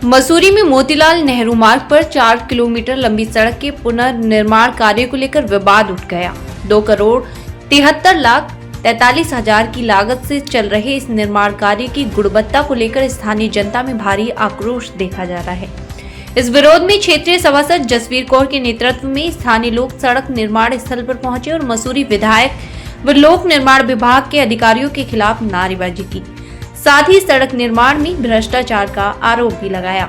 मसूरी में मोतीलाल नेहरू मार्ग पर 4 किलोमीटर लंबी सड़क के पुनर्निर्माण कार्य को लेकर विवाद उठ गया। 2,73,43,000 की लागत से चल रहे इस निर्माण कार्य की गुणवत्ता को लेकर स्थानीय जनता में भारी आक्रोश देखा जा रहा है। इस विरोध में क्षेत्रीय सभासद जसवीर कौर के नेतृत्व में स्थानीय लोग सड़क निर्माण स्थल पर पहुंचे और मसूरी विधायक व लोक निर्माण विभाग के अधिकारियों के खिलाफ नारेबाजी की। साथ ही सड़क निर्माण में भ्रष्टाचार का आरोप भी लगाया।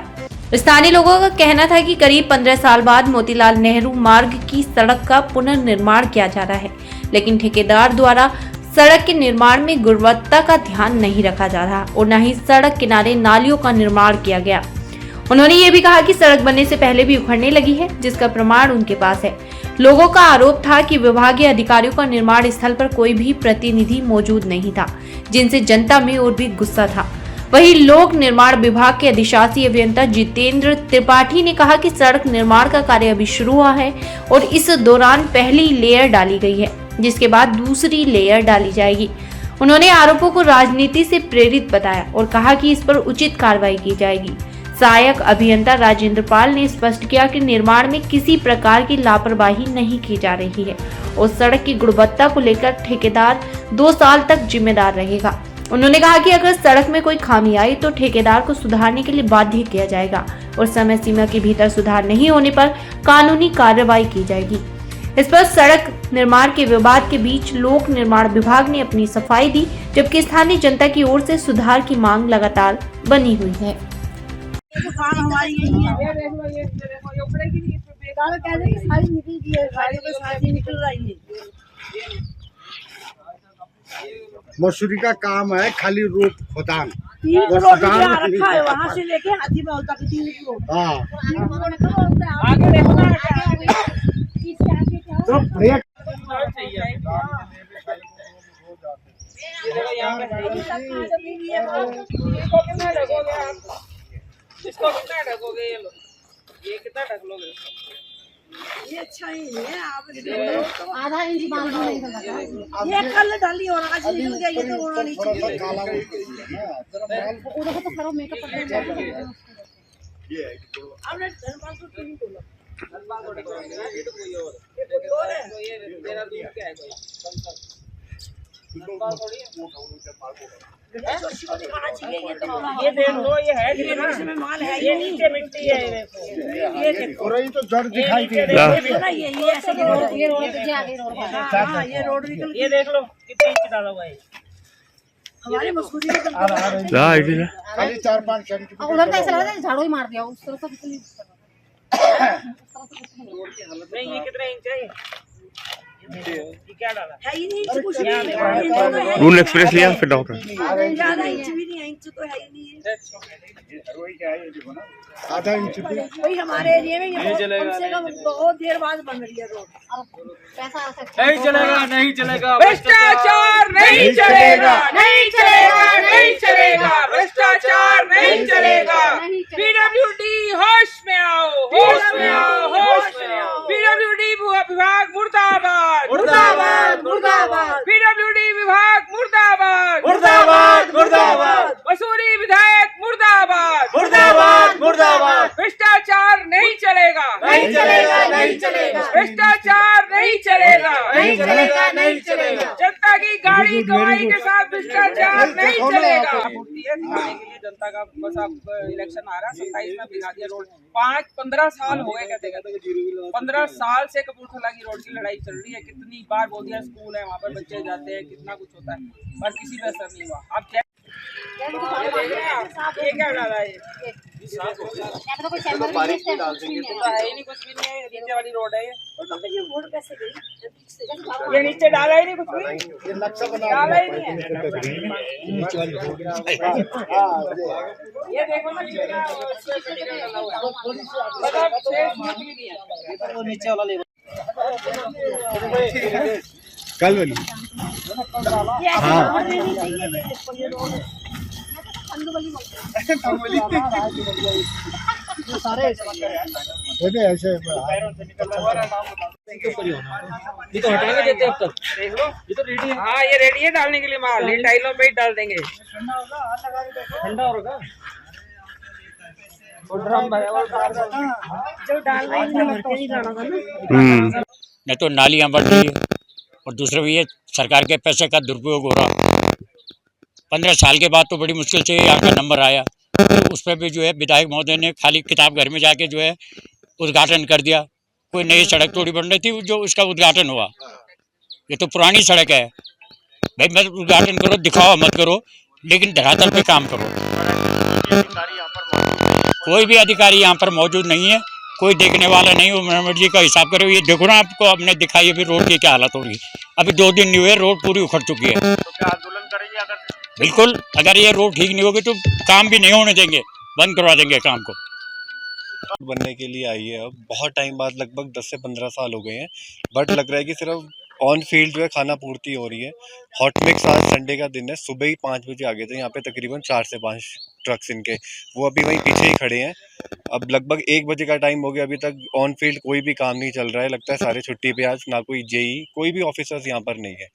स्थानीय लोगों का कहना था कि करीब 15 साल बाद मोतीलाल नेहरू मार्ग की सड़क का पुनर्निर्माण किया जा रहा है, लेकिन ठेकेदार द्वारा सड़क के निर्माण में गुणवत्ता का ध्यान नहीं रखा जा रहा और न ही सड़क किनारे नालियों का निर्माण किया गया। उन्होंने ये भी कहा कि सड़क बनने से पहले भी उखड़ने लगी है, जिसका प्रमाण उनके पास है। लोगों का आरोप था कि विभागीय अधिकारियों का निर्माण स्थल पर कोई भी प्रतिनिधि मौजूद नहीं था, जिनसे जनता में और भी गुस्सा था। वहीं लोक निर्माण विभाग के अधिशासी अभियंता जितेंद्र त्रिपाठी ने कहा कि सड़क निर्माण का कार्य अभी शुरू हुआ है और इस दौरान पहली लेयर डाली गई है, जिसके बाद दूसरी लेयर डाली जाएगी। उन्होंने आरोपों को राजनीति से प्रेरित बताया और कहा कि इस पर उचित कार्रवाई की जाएगी। सहायक अभियंता राजेंद्र पाल ने स्पष्ट किया कि निर्माण में किसी प्रकार की लापरवाही नहीं की जा रही है और सड़क की गुणवत्ता को लेकर ठेकेदार 2 साल तक जिम्मेदार रहेगा। उन्होंने कहा कि अगर सड़क में कोई खामी आई तो ठेकेदार को सुधारने के लिए बाध्य किया जाएगा और समय सीमा के भीतर सुधार नहीं होने पर कानूनी कार्रवाई की जाएगी। इस पर सड़क निर्माण के विवाद के बीच लोक निर्माण विभाग ने अपनी सफाई दी, जबकि स्थानीय जनता की ओर से सुधार की मांग लगातार बनी हुई है। दुकान हमारी यही है, सारी निकल रही है। मसूरी का काम है खाली रोड खोदान, 3 करोड़ रखा है वहाँ से लेके हाथी महल तक 3 करोड़। इसको कितना ढकोगे? ये कितना ढक लोगे? ये अच्छा ही है, आप आधा इंच बांध नहीं सकता। ये कल डाली और आज निकल गया, ये तो होना नहीं चाहिए। उधर तो करो मेकअप कर दो। आपने धनबाद को क्यों बोला? धनबाद को ढकोगे ना, ये तो कोई और है। ये तेरा दूर क्या है कोई? धनबाद थोड़ी है। ये देख लो, ये है ग्रीन माल है, ये नीचे मिट्टी है। ये देखो और ये तो जड़ दिखाई दे रही है। ये ऐसे ये रोड पे आगे रोड। हां, ये रोड निकल। ये देख लो कितने इंच डाला हुआ है हमारी मसूरी में। खाली 4-5 सेंटीमीटर। उधर तो ऐसा लग रहा है झाड़ू ही मार दिया उस तरफ से। नहीं, ये कितने इंच है? ये क्या डाला है ही नहीं, कुछ नहीं। रूल एक्सप्रेस लिया फिर डॉक्टर ज्यादा इंच भी नहीं है, इंच तो है ही नहीं है। आधा इंच भी वही हमारे एरिया में ये कम से कम बहुत देर बाद बन रही है रोड। पैसा नहीं चलेगा, नहीं चलेगा, भ्रष्टाचार नहीं चलेगा, नहीं चलेगा, नहीं चलेगा, भ्रष्टाचार नहीं चलेगा। पीडब्ल्यूडी होश में आओ, होश में आओ, होश में आओ। पीडब्ल्यूडी विभाग मुर्दाबाद, मुर्दाबाद, मुर्दाबाद। पीडब्ल्यूडी विभाग मुर्दाबाद, मुर्दाबाद, मुर्दाबाद। मसूरी विधायक मुर्दाबाद, मुर्दाबाद, मुर्दाबाद। भ्रष्टाचार नहीं चलेगा, नहीं चलेगा, नहीं चलेगा। भ्रष्टाचार नहीं चलेगा, नहीं चलेगा, नहीं चलेगा। जनता की गाड़ी कमाई के साथ भ्रष्टाचार नहीं चलेगा। दिखाने के लिए जनता का बस अब इलेक्शन आ रहा है, 27 में दिखा दिया रोड। 5-15 साल हो गए कहते कहते। 15 साल से कपूरथला की रोड की लड़ाई चल रही है। कितनी बार बोल दिया, स्कूल है वहाँ पर बच्चे जाते हैं, कितना कुछ होता है, पर किसी पे असर नहीं हुआ। आप क्या ये क्या डाला है? नहीं, कुछ भी नहीं है, नीचे वाली रोड है। ये रोड कैसे गई? ये नीचे डाला ही नहीं, कुछ भी ये नक्शा बना डाला ही नहीं है। ये देखो ना, नीचे वाला ले कल वाली। सारे ऐसे ये तो हटाने देते अब तक। देख लो, ये तो रेडी है। हाँ, ये रेडी है डालने के लिए माल। ये टाइलों पे ही डाल देंगे। ठंडा होगा। जो डालना ही नहीं भर के नहीं लाना था ना। नहीं तो नालियाँ बढ़ रही है और दूसरा भी ये सरकार के पैसे का दुरुपयोग हो रहा। 15 साल के बाद तो बड़ी मुश्किल से यहाँ का नंबर आया, तो उस पर भी जो है विधायक महोदय ने खाली किताब घर में जाके जो है उद्घाटन कर दिया। कोई नई सड़क थोड़ी बन रही थी जो उसका उद्घाटन हुआ, ये तो पुरानी सड़क है भाई। मत उद्घाटन करो, दिखाओ मत करो, लेकिन धरातल पे काम करो। कोई भी अधिकारी यहाँ पर मौजूद नहीं है, कोई देखने वाला नहीं। वो मर्जी का हिसाब करो। ये देखो ना, आपको आपने दिखाई अभी रोड की क्या हालत हो रही है। अभी 2 दिन नहीं हुए, रोड पूरी उखड़ चुकी है। तो क्या आंदोलन करेंगे? बिल्कुल, अगर ये रोड ठीक नहीं होगी तो काम भी नहीं होने देंगे, बंद करवा देंगे काम को। बनने के लिए आई है, अब बहुत टाइम बाद, लगभग 10 से 15 साल हो गए हैं, बट लग रहा है कि सिर्फ ऑन फील्ड जो है खाना पूर्ति हो रही है। हॉट मिक्स आज संडे का दिन है, सुबह ही 5 बजे आ गए थे यहाँ पे, तकरीबन 4 से 5 ट्रक्स इनके, वो अभी वहीं पीछे ही खड़े हैं। अब लगभग 1 बजे का टाइम हो गया, अभी तक ऑन फील्ड कोई भी काम नहीं चल रहा है। लगता है सारे छुट्टी पे आज, ना कोई जेई, कोई भी ऑफिसर्स यहाँ पर नहीं है।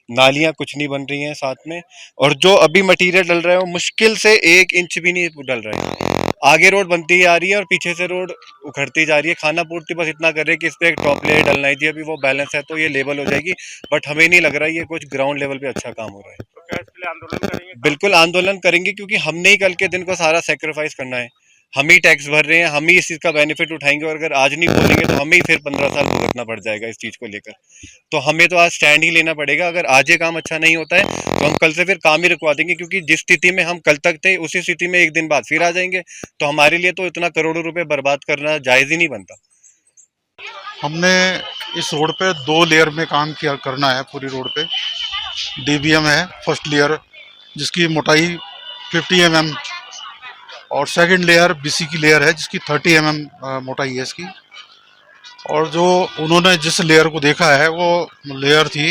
नालियाँ कुछ नहीं बन रही हैं साथ में, और जो अभी मटेरियल डल रहा है वो मुश्किल से 1 इंच भी नहीं डल रहा है। आगे रोड बनती आ रही है और पीछे से रोड उखड़ती जा रही है। खाना पूर्ति बस इतना कर रहे हैं कि इस पर एक टॉप लेयर डलना चाहिए, अभी वो बैलेंस है तो ये लेवल हो जाएगी, बट हमें नहीं लग रहा है ये कुछ ग्राउंड लेवल पे अच्छा काम हो रहा है। तो क्या इसके लिए आंदोलन करेंगे? बिल्कुल आंदोलन करेंगे, क्योंकि हमने ही कल के दिन को सारा सेक्रीफाइस करना है। हम ही टैक्स भर रहे हैं, हम ही इस चीज़ का बेनिफिट उठाएंगे, और अगर आज नहीं बोलेंगे तो हमें ही फिर 15 साल भुगतना पड़ जाएगा इस चीज़ को लेकर। तो हमें तो आज स्टैंड ही लेना पड़ेगा। अगर आज ये काम अच्छा नहीं होता है तो हम कल से फिर काम ही रुकवा देंगे, क्योंकि जिस स्थिति में हम कल तक थे उसी स्थिति में 1 दिन बाद फिर आ जाएंगे। तो हमारे लिए तो इतना करोड़ों रुपए बर्बाद करना जायज़ ही नहीं बनता। हमने इस रोड पे 2 लेयर में काम किया करना है। पूरी रोड पे DBM है फर्स्ट लेयर, जिसकी मोटाई 50 mm, और सेकंड लेयर BC की लेयर है जिसकी 30 mm मोटाई है इसकी। और जो उन्होंने जिस लेयर को देखा है वो लेयर थी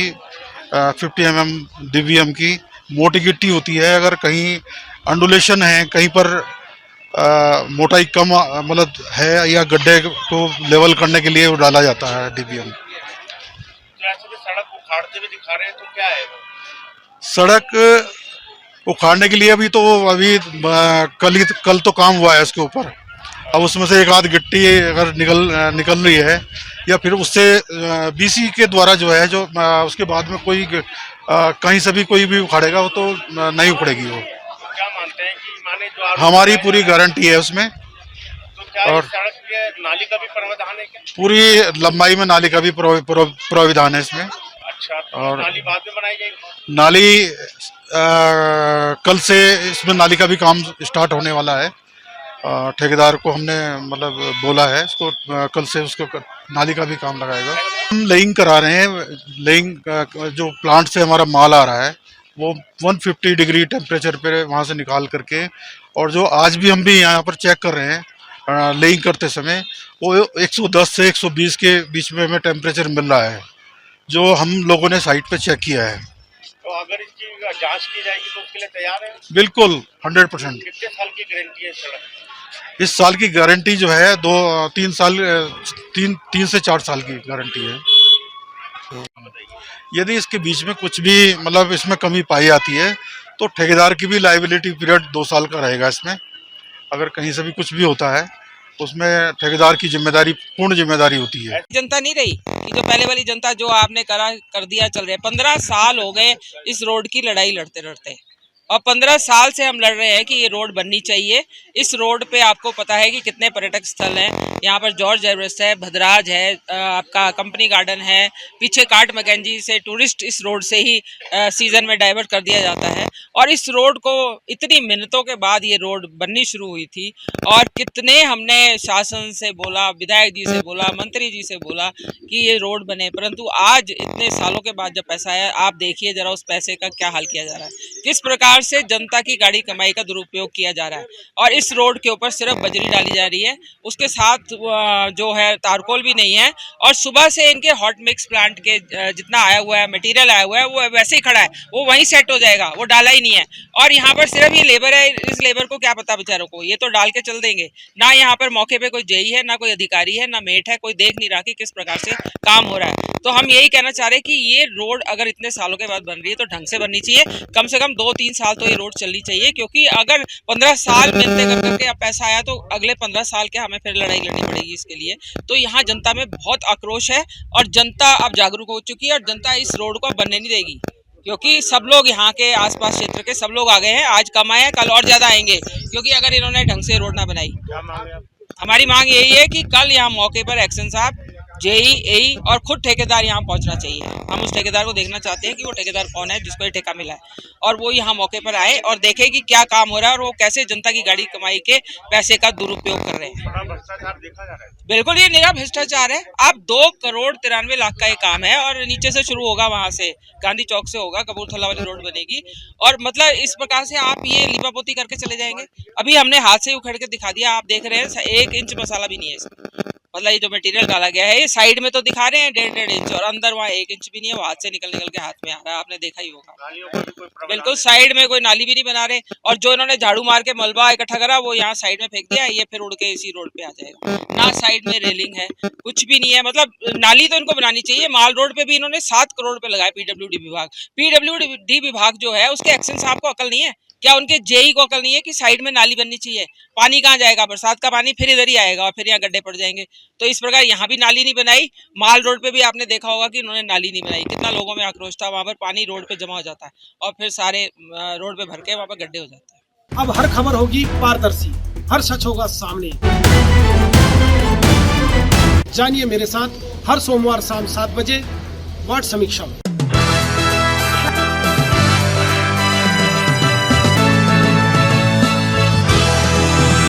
50 mm DBM की। मोटी गिट्टी होती है, अगर कहीं अंडुलेशन है, कहीं पर मोटाई कम मतलब है या गड्ढे को लेवल करने के लिए वो डाला जाता है DBM। सड़क उखाड़ते हुए दिखा रहे हैं, तो क्या है वो? सड़क उखाड़ने के लिए अभी कल तो काम हुआ है इसके ऊपर। अब उसमें से एक आध गिट्टी अगर निकल रही है, या फिर उससे BC के द्वारा जो है, जो उसके बाद में कोई कहीं से भी कोई भी उखाड़ेगा वो तो नहीं उखड़ेगी वो। क्या मानते हैं कि माने जो हमारी पूरी गारंटी है उसमें। तो क्या और सड़क के नाली का भी प्रावधान है क्या? पूरी लंबाई में नाली का भी प्रावधान है इसमें। अच्छा, तो और नाली बाद में बनाई जाएगी? नाली कल से इसमें नाली का भी काम स्टार्ट होने वाला है। ठेकेदार को हमने मतलब बोला है इसको, कल से उसको नाली का भी काम लगाएगा। हम लेइंग करा रहे हैं। लेइंग जो प्लांट से हमारा माल आ रहा है वो 150 डिग्री टेम्परेचर पे वहाँ से निकाल करके, और जो आज भी हम भी यहाँ पर चेक कर रहे हैं लेइंग करते समय, वो 110 से 120 के बीच में हमें टेम्परेचर मिल रहा है, जो हम लोगों ने साइट पे चेक किया है। तो अगर इसकी जांच की जाएगी तो उसके लिए तैयार है? बिल्कुल 100%। कितने साल की गारंटी है सड़क? इस साल की गारंटी जो है 3 से 4 साल की गारंटी है। यदि इसके बीच में कुछ भी मतलब इसमें कमी पाई जाती है तो ठेकेदार की भी लायबिलिटी पीरियड 2 साल का रहेगा इसमें। अगर कहीं से भी कुछ भी होता है उसमें ठेकेदार की जिम्मेदारी, पूर्ण जिम्मेदारी होती है। जनता नहीं रही कि जो पहले वाली जनता जो आपने कर दिया चल रहा है। 15 साल हो गए इस रोड की लड़ाई लड़ते लड़ते, और 15 साल से हम लड़ रहे हैं कि ये रोड बननी चाहिए। इस रोड पे आपको पता है कि कितने पर्यटक स्थल हैं। यहाँ पर जॉर्ज एवरेस्ट है, भद्राज है, आपका कंपनी गार्डन है, पीछे काट मैकेंजी से टूरिस्ट इस रोड से ही सीजन में डाइवर्ट कर दिया जाता है। और इस रोड को इतनी मिन्नतों के बाद ये रोड बननी शुरू हुई थी, और कितने हमने शासन से बोला, विधायक जी से बोला, मंत्री जी से बोला कि ये रोड बने, परंतु आज इतने सालों के बाद जब पैसा आया, आप देखिए जरा उस पैसे का क्या हाल किया जा रहा है, किस प्रकार से जनता की गाड़ी कमाई का दुरुपयोग किया जा रहा है। और इस रोड के ऊपर सिर्फ बजरी डाली जा रही है, उसके साथ जो है तारकोल भी नहीं है। और सुबह से इनके हॉट मिक्स प्लांट के जितना आया हुआ है मटेरियल आया हुआ है वो वैसे ही खड़ा है, वो वहीं सेट हो जाएगा, वो डाला ही नहीं है। और यहाँ पर सिर्फ ये लेबर है, इस लेबर को क्या पता बेचारों को, ये तो डाल के चल देंगे। ना यहाँ पर मौके पे कोई जेई है, ना कोई अधिकारी है, ना मेट है, कोई देख नहीं रहा कि किस प्रकार से काम हो रहा है। तो हम यही कहना चाह रहे हैं कि ये रोड अगर इतने सालों के बाद बन रही है तो ढंग से बननी चाहिए। कम से कम 2-3 साल तो ये रोड चलनी चाहिए, क्योंकि अगर 15 साल मिलते कर करके अब पैसा आया तो अगले 15 साल के हमें फिर लड़ाई लड़नी पड़ेगी इसके लिए। तो यहाँ जनता में बहुत आक्रोश है और जनता अब जागरूक हो चुकी है और जनता इस रोड को अब बनने नहीं देगी, क्योंकि सब लोग यहाँ के आसपास क्षेत्र के सब लोग आ गए हैं। आज कम आए हैं, कल और ज्यादा आएंगे, क्योंकि अगर इन्होंने ढंग से रोड ना बनाई। हमारी मांग यही है कि कल यहाँ मौके पर एक्शन साहब, जेई, एई और खुद ठेकेदार यहाँ पहुंचना चाहिए। हम उस ठेकेदार को देखना चाहते हैं कि वो ठेकेदार कौन है जिसको ये ठेका मिला है, और वो यहाँ मौके पर आए और देखे कि क्या काम हो रहा है और वो कैसे जनता की गाड़ी कमाई के पैसे का दुरुपयोग कर रहे हैं। बिल्कुल ये निरा भ्रष्टाचार है। आप 2,93,00,000 का ये काम है और नीचे से शुरू होगा, वहां से गांधी चौक से होगा, कपूरथला वाली रोड बनेगी और मतलब इस प्रकार से आप ये लिपापोती करके चले जाएंगे। अभी हमने हाथ से उखड़ के दिखा दिया, आप देख रहे हैं 1 इंच मसाला भी नहीं है इसमें। मतलब ये जो मटेरियल डाला गया है ये साइड में तो दिखा रहे हैं 1.5 इंच और अंदर वहाँ 1 इंच भी नहीं है, वो हाथ से निकल के हाथ में आ रहा है, आपने देखा ही होगा। बिल्कुल साइड में कोई नाली भी नहीं बना रहे और जो इन्होंने झाड़ू मार के मलबा इकट्ठा करा वो यहाँ साइड में फेंक दिया, ये फिर उड़ के इसी रोड पे आ जाएगा। ना साइड में रेलिंग है, कुछ भी नहीं है। मतलब नाली तो इनको बनानी चाहिए। माल रोड पे भी इन्होंने 7 करोड़ रुपए लगाए पीडब्ल्यूडी विभाग। पीडब्ल्यूडी विभाग जो है उसके एक्शन साहब को अकल नहीं है क्या? उनके जेई को अकल नहीं है कि साइड में नाली बननी चाहिए? पानी कहाँ जाएगा? बरसात का पानी फिर इधर ही आएगा और फिर यहाँ गड्ढे पड़ जाएंगे। तो इस प्रकार यहाँ भी नाली नहीं बनाई। माल रोड पे भी आपने देखा होगा कि इन्होंने नाली नहीं बनाई। कितना लोगों में आक्रोश था, वहां पर पानी रोड पे जमा हो जाता है और फिर सारे रोड पे भर के वहां पर गड्ढे हो जाते हैं। अब हर खबर होगी पारदर्शी, हर सच होगा सामने। जानिए मेरे साथ हर सोमवार शाम 7 बजे वार्ड समीक्षा में।